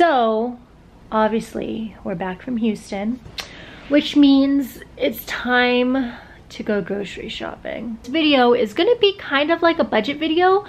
So obviously we're back from Houston, which means it's time to go grocery shopping. This video is gonna be kind of like a budget video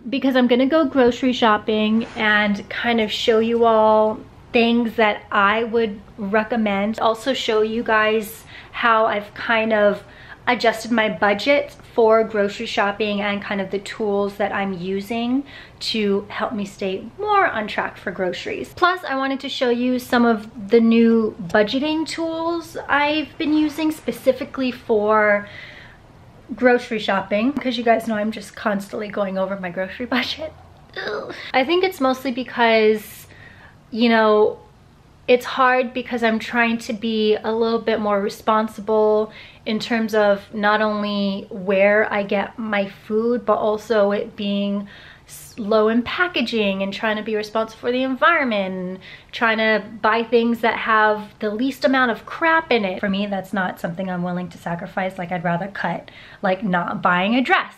because I'm gonna go grocery shopping and kind of show you all things that I would recommend. Also show you guys how I've kind of adjusted my budget for grocery shopping and kind of the tools that I'm using to help me stay more on track for groceries. Plus, I wanted to show you some of the new budgeting tools I've been using specifically for grocery shopping, because you guys know I'm just constantly going over my grocery budget. Ugh. I think it's mostly because, you know, it's hard because I'm trying to be a little bit more responsible in terms of not only where I get my food, but also it being low in packaging and trying to be responsible for the environment and trying to buy things that have the least amount of crap in it. For me, that's not something I'm willing to sacrifice. Like, I'd rather cut, like, not buying a dress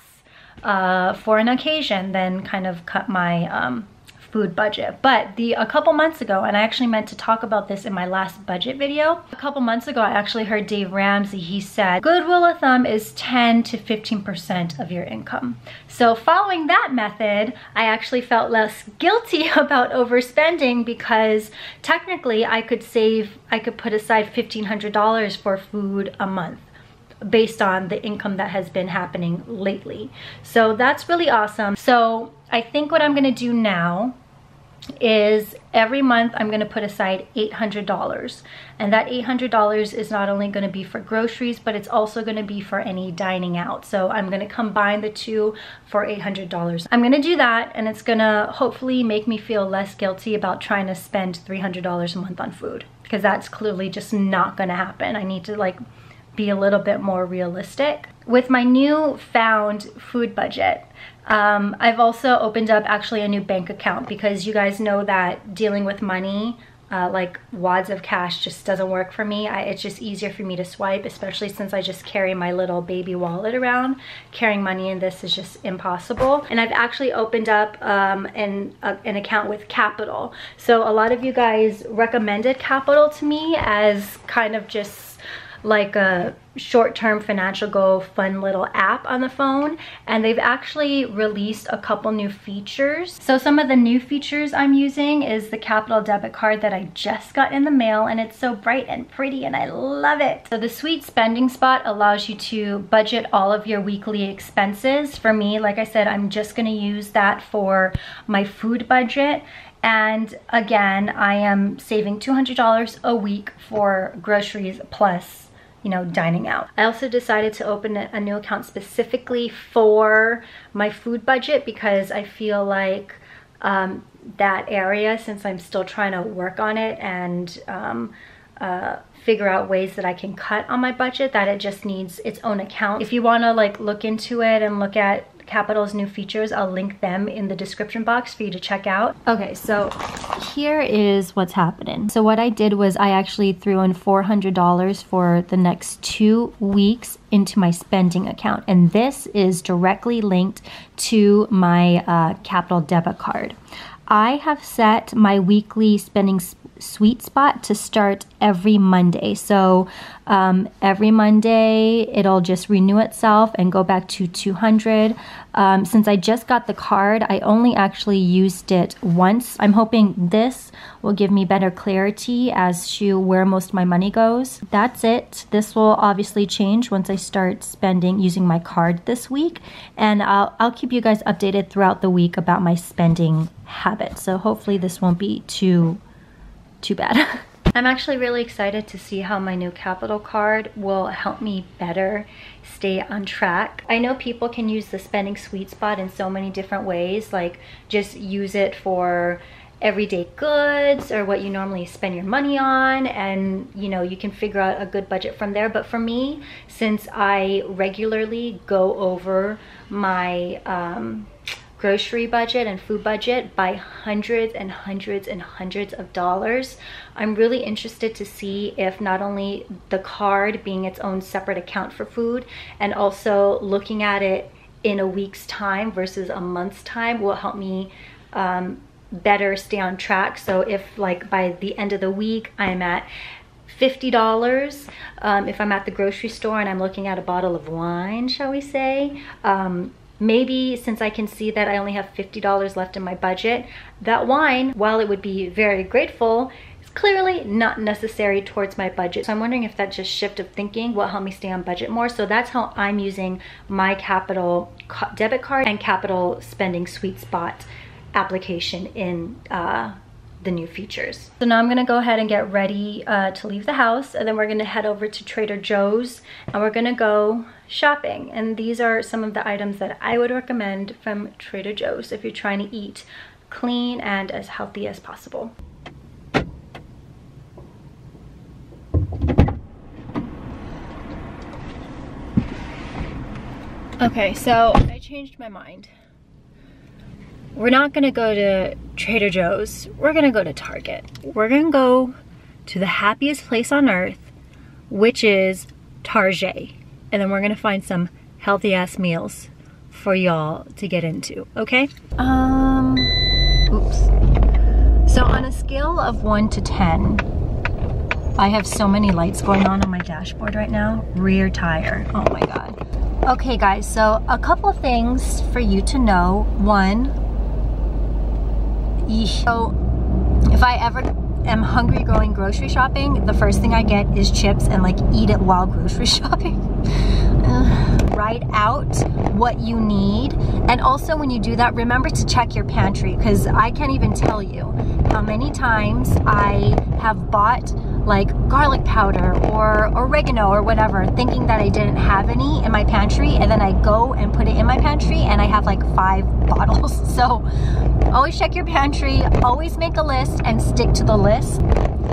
for an occasion than kind of cut my food budget. But a couple months ago, and I actually meant to talk about this in my last budget video, a couple months ago I actually heard Dave Ramsey, he said good rule of thumb is 10 to 15% of your income. So following that method, I actually felt less guilty about overspending, because technically I could put aside $1,500 for food a month based on the income that has been happening lately. So that's really awesome. So I think what I'm gonna do now is every month I'm gonna put aside $800, and that $800 is not only gonna be for groceries, but it's also gonna be for any dining out. So I'm gonna combine the two for $800. I'm gonna do that, and it's gonna hopefully make me feel less guilty about trying to spend $300 a month on food, because that's clearly just not gonna happen. I need to like be a little bit more realistic. With my new found food budget, I've also opened up actually a new bank account, because you guys know that dealing with money, like wads of cash, just doesn't work for me. It's just easier for me to swipe, especially since I just carry my little baby wallet around. Carrying money in this is just impossible. And I've actually opened up an account with Qapital. So a lot of you guys recommended Qapital to me as kind of just like a short-term financial goal, fun little app on the phone, and they've actually released a couple new features. So some of the new features I'm using is the Qapital debit card that I just got in the mail, and it's so bright and pretty and I love it. So the sweet spending spot allows you to budget all of your weekly expenses. For me, like I said, I'm just gonna use that for my food budget. And again, I am saving $200 a week for groceries plus, you know, dining out. I also decided to open a new account specifically for my food budget, because I feel like that area, since I'm still trying to work on it and figure out ways that I can cut on my budget, that it just needs its own account. If you want to like look into it and look at Qapital's new features, I'll link them in the description box for you to check out. Okay, so here is what's happening. So what I did was I actually threw in $400 for the next 2 weeks into my spending account, and this is directly linked to my Qapital debit card. I have set my weekly spending sweet spot to start every Monday. So every Monday it'll just renew itself and go back to 200. Since I just got the card, I only actually used it once. I'm hoping this will give me better clarity as to where most of my money goes. That's it. This will obviously change once I start spending using my card this week, and I'll keep you guys updated throughout the week about my spending habits. So hopefully this won't be too bad. I'm actually really excited to see how my new Qapital card will help me better stay on track. I know people can use the spending sweet spot in so many different ways, like just use it for everyday goods or what you normally spend your money on, and you know, you can figure out a good budget from there. But for me, since I regularly go over my grocery budget and food budget by hundreds and hundreds and hundreds of dollars, I'm really interested to see if not only the card being its own separate account for food, and also looking at it in a week's time versus a month's time, will help me better stay on track. So if like by the end of the week I'm at $50, if I'm at the grocery store and I'm looking at a bottle of wine, shall we say, maybe since I can see that I only have $50 left in my budget, that wine, while it would be very grateful, is clearly not necessary towards my budget. So I'm wondering if that just shift of thinking will help me stay on budget more. So that's how I'm using my Qapital debit card and Qapital spending sweet spot application in the new features. So now I'm gonna go ahead and get ready to leave the house, and then we're gonna head over to Trader Joe's and we're gonna go shopping. And these are some of the items that I would recommend from Trader Joe's if you're trying to eat clean and as healthy as possible. Okay, so I changed my mind. We're not gonna go to Trader Joe's, we're gonna go to Target. We're gonna go to the happiest place on earth, which is Target. And then we're gonna find some healthy ass meals for y'all to get into, okay? Oops. So on a scale of 1 to 10, I have so many lights going on my dashboard right now. Rear tire, oh my God. Okay guys, so a couple things for you to know. One, so if I ever am hungry going grocery shopping, the first thing I get is chips and like eat it while grocery shopping. Write out what you need, and also when you do that, remember to check your pantry, because I can't even tell you how many times I have bought like garlic powder or oregano or whatever, thinking that I didn't have any in my pantry, and then I go and put it in my pantry and I have like 5 bottles. So always check your pantry, always make a list and stick to the list.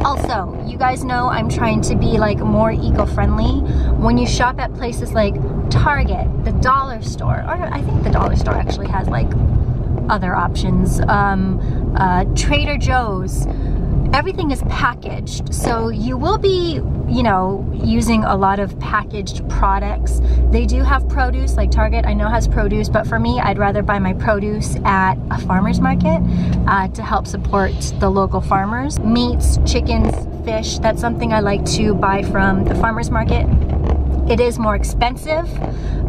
Also, you guys know I'm trying to be like more eco-friendly. When you shop at places like Target, the dollar store, or I think the dollar store actually has like other options, Trader Joe's, everything is packaged. So you will be, you know, using a lot of packaged products. They do have produce, like Target I know has produce, but for me, I'd rather buy my produce at a farmer's market to help support the local farmers. Meats, chickens, fish, that's something I like to buy from the farmer's market. It is more expensive,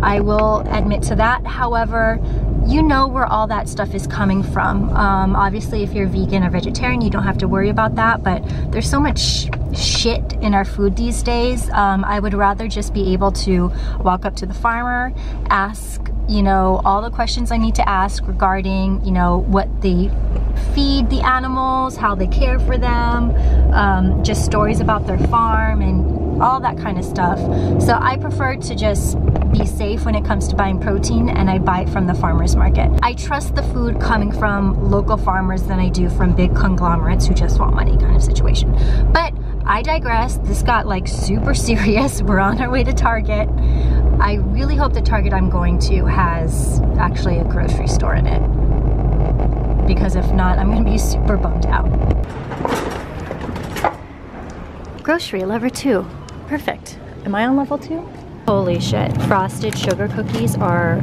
I will admit to that. However, you know where all that stuff is coming from. Obviously, if you're vegan or vegetarian, you don't have to worry about that, but there's so much shit in our food these days. I would rather just be able to walk up to the farmer, ask, you know, all the questions I need to ask regarding, you know, what they feed the animals, how they care for them, just stories about their farm and all that kind of stuff. So I prefer to just be safe when it comes to buying protein, and I buy it from the farmer's market. I trust the food coming from local farmers than I do from big conglomerates who just want money kind of situation. But I digress. This got like super serious. We're on our way to Target. I really hope the Target I'm going to has actually a grocery store in it, because if not, I'm gonna be super bummed out. Grocery, lever 2. Perfect. Am I on level 2? Holy shit. Frosted sugar cookies are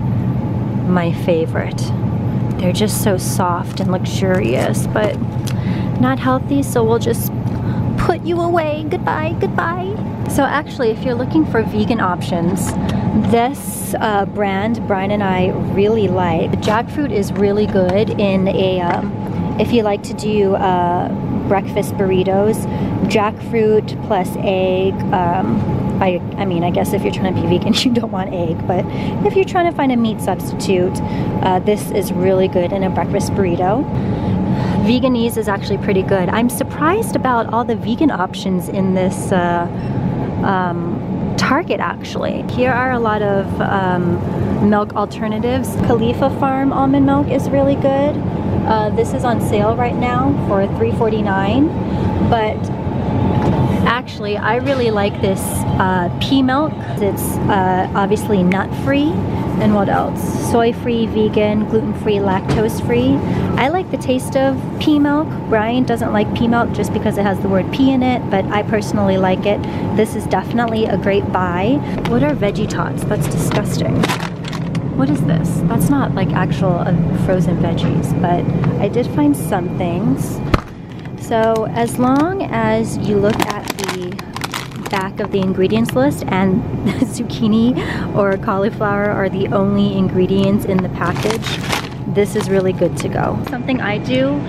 my favorite. They're just so soft and luxurious, but not healthy, so we'll just put you away. Goodbye, goodbye. So actually, if you're looking for vegan options, this brand Brian and I really like. The jackfruit is really good in a, if you like to do breakfast burritos, jackfruit plus egg. I mean, I guess if you're trying to be vegan, you don't want egg, but if you're trying to find a meat substitute, this is really good in a breakfast burrito. Veganese is actually pretty good. I'm surprised about all the vegan options in this Target, actually. Here are a lot of milk alternatives. Khalifa Farm almond milk is really good. This is on sale right now for $3.49, but actually I really like this pea milk. It's obviously nut-free. And what else? Soy-free, vegan, gluten-free, lactose-free. I like the taste of pea milk. Brian doesn't like pea milk just because it has the word pea in it, but I personally like it. This is definitely a great buy. What are veggie tots? That's disgusting. What is this? That's not like actual frozen veggies, but I did find some things. So as long as you look at the back of the ingredients list and zucchini or cauliflower are the only ingredients in the package, this is really good to go. Something I do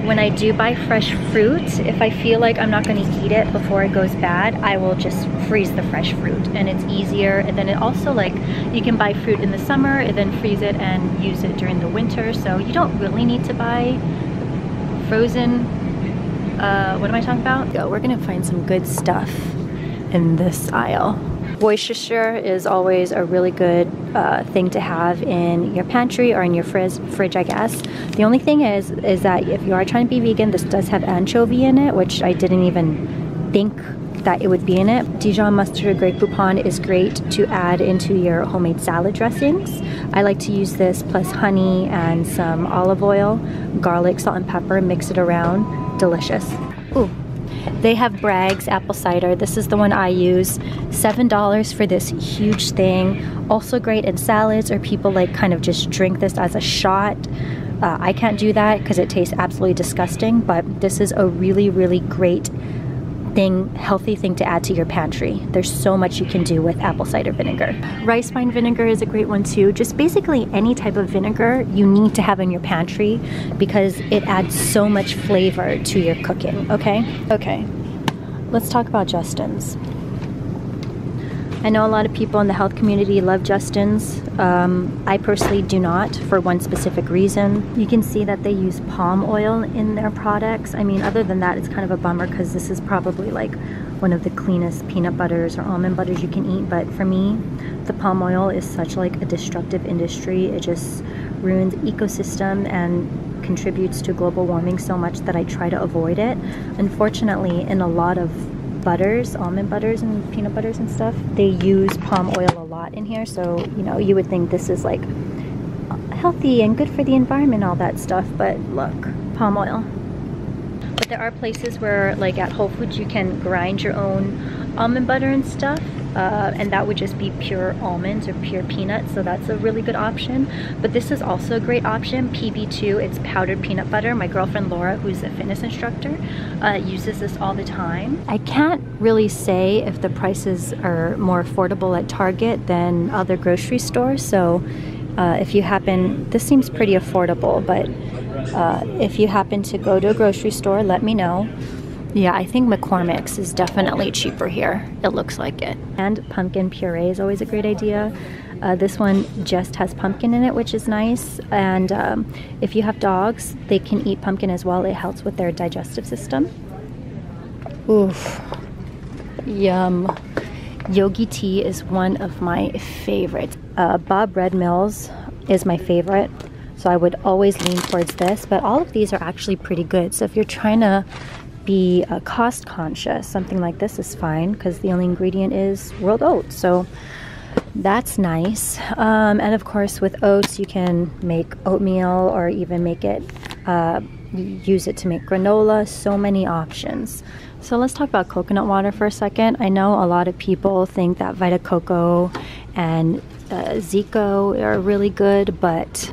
when I do buy fresh fruit, if I feel like I'm not going to eat it before it goes bad, I will just freeze the fresh fruit, and it's easier. And then it also, like, you can buy fruit in the summer and then freeze it and use it during the winter, so you don't really need to buy frozen. What am I talking about? We're gonna find some good stuff in this aisle. Worcestershire is always a really good thing to have in your pantry or in your fridge, I guess. The only thing is that if you are trying to be vegan, this does have anchovy in it, which I didn't even think that it would be in it. Dijon mustard or Grey Poupon is great to add into your homemade salad dressings. I like to use this plus honey and some olive oil, garlic, salt and pepper, mix it around. Delicious. Ooh. They have Bragg's apple cider. This is the one I use. $7 for this huge thing. Also great in salads, or people like kind of just drink this as a shot. I can't do that because it tastes absolutely disgusting, but this is a really, really great thing, healthy thing to add to your pantry. There's so much you can do with apple cider vinegar. Rice wine vinegar is a great one too. Just basically any type of vinegar you need to have in your pantry because it adds so much flavor to your cooking, okay? Okay, let's talk about Justin's. I know a lot of people in the health community love Justin's. I personally do not, for one specific reason. You can see that they use palm oil in their products. I mean, other than that, it's kind of a bummer because this is probably like one of the cleanest peanut butters or almond butters you can eat. But for me, the palm oil is such like a destructive industry. It just ruins ecosystem and contributes to global warming so much that I try to avoid it. Unfortunately, in a lot of butters, almond butters and peanut butters and stuff, they use palm oil a lot in here, so you know, you would think this is like healthy and good for the environment, all that stuff, but look, palm oil. But there are places where, like at Whole Foods, you can grind your own almond butter and stuff, and that would just be pure almonds or pure peanuts, so that's a really good option. But this is also a great option, PB2, it's powdered peanut butter. My girlfriend Laura, who's a fitness instructor, uses this all the time. I can't really say if the prices are more affordable at Target than other grocery stores, so if you happen, this seems pretty affordable, but if you happen to go to a grocery store, let me know. Yeah, I think McCormick's is definitely cheaper here. It looks like it. And pumpkin puree is always a great idea. This one just has pumpkin in it, which is nice. And if you have dogs, they can eat pumpkin as well. It helps with their digestive system. Oof. Yum. Yogi tea is one of my favorites. Bob Red Mills is my favorite, so I would always lean towards this. But all of these are actually pretty good. So if you're trying to be cost conscious, something like this is fine because the only ingredient is rolled oats, so that's nice. And of course with oats you can make oatmeal or even make it use it to make granola. So many options. So let's talk about coconut water for a second. I know a lot of people think that Vita Coco and Zico are really good, but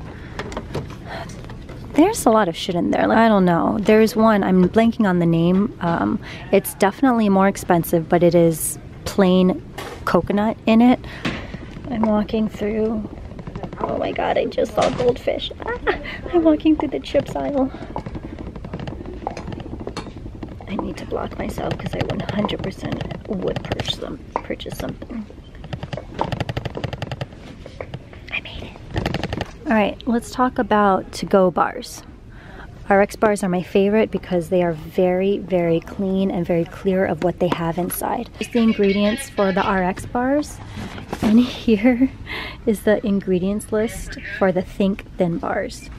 there's a lot of shit in there. Like, I don't know. There's one, I'm blanking on the name. It's definitely more expensive, but it is plain coconut in it. I'm walking through, oh my god, I just saw goldfish. I'm walking through the chips aisle. I need to block myself because I 100% would purchase something. I made it. All right, let's talk about to-go bars. RX bars are my favorite because they are very, very clean and very clear of what they have inside. Here's the ingredients for the RX bars, and here is the ingredients list for the Think Thin bars.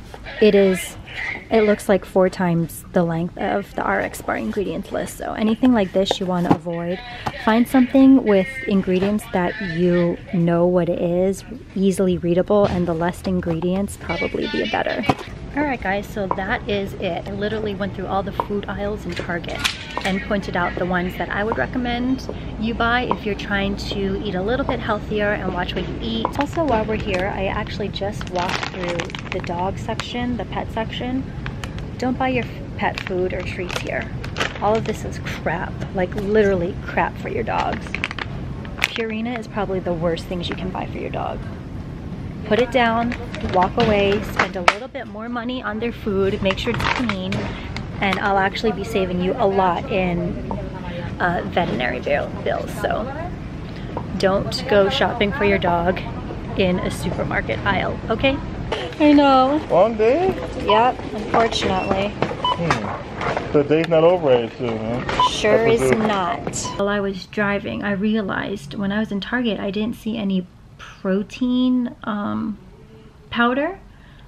It looks like 4 times the length of the RX bar ingredients list, so anything like this you want to avoid. Find something with ingredients that you know what it is, easily readable, and the less ingredients probably be better. Alright guys, so that is it. I literally went through all the food aisles in Target and pointed out the ones that I would recommend you buy if you're trying to eat a little bit healthier and watch what you eat. Also, while we're here, I actually just walked through the dog section, the pet section. Don't buy your pet food or treats here. All of this is crap, like literally crap for your dogs. Purina is probably the worst things you can buy for your dog. Put it down, walk away, spend a little bit more money on their food, make sure it's clean, and I'll actually be saving you a lot in veterinary bills. So don't go shopping for your dog in a supermarket aisle, okay? I know. Long day? Yep, unfortunately. The day's not over, I assume, huh? Sure is not. While I was driving, I realized when I was in Target, I didn't see any protein powder.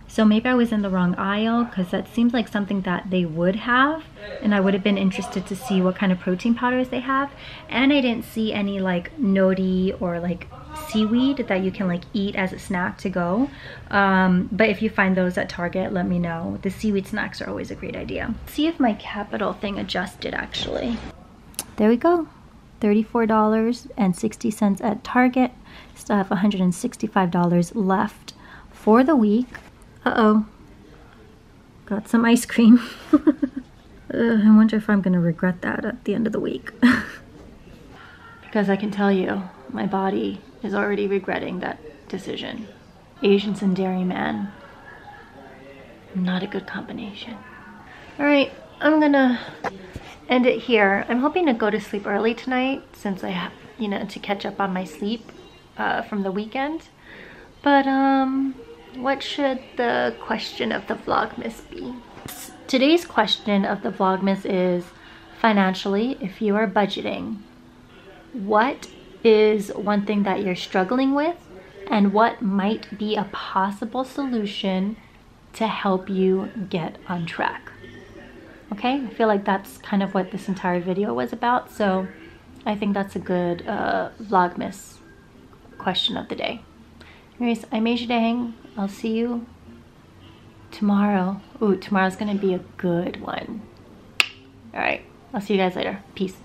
So maybe I was in the wrong aisle, because that seems like something that they would have, and I would have been interested to see what kind of protein powders they have. And I didn't see any like nori or like seaweed that you can like eat as a snack to go. But if you find those at Target, let me know. The seaweed snacks are always a great idea. See if my Qapital thing adjusted actually. There we go. $34.60 at Target. Still have $165 left for the week. Uh-oh. Got some ice cream. I wonder if I'm gonna regret that at the end of the week. Because I can tell you, my body is already regretting that decision. Asians and dairy, man. Not a good combination. Alright, I'm gonna end it here. I'm hoping to go to sleep early tonight since I have, you know, to catch up on my sleep from the weekend. But what should the question of the Vlogmas be? Today's question of the Vlogmas is, financially, if you are budgeting, what is one thing that you're struggling with, and what might be a possible solution to help you get on track? Okay, I feel like that's kind of what this entire video was about, so I think that's a good Vlogmas question of the day. Anyways, I'm Asia Dang. I'll see you tomorrow. Ooh, tomorrow's gonna be a good one. All right, I'll see you guys later. Peace.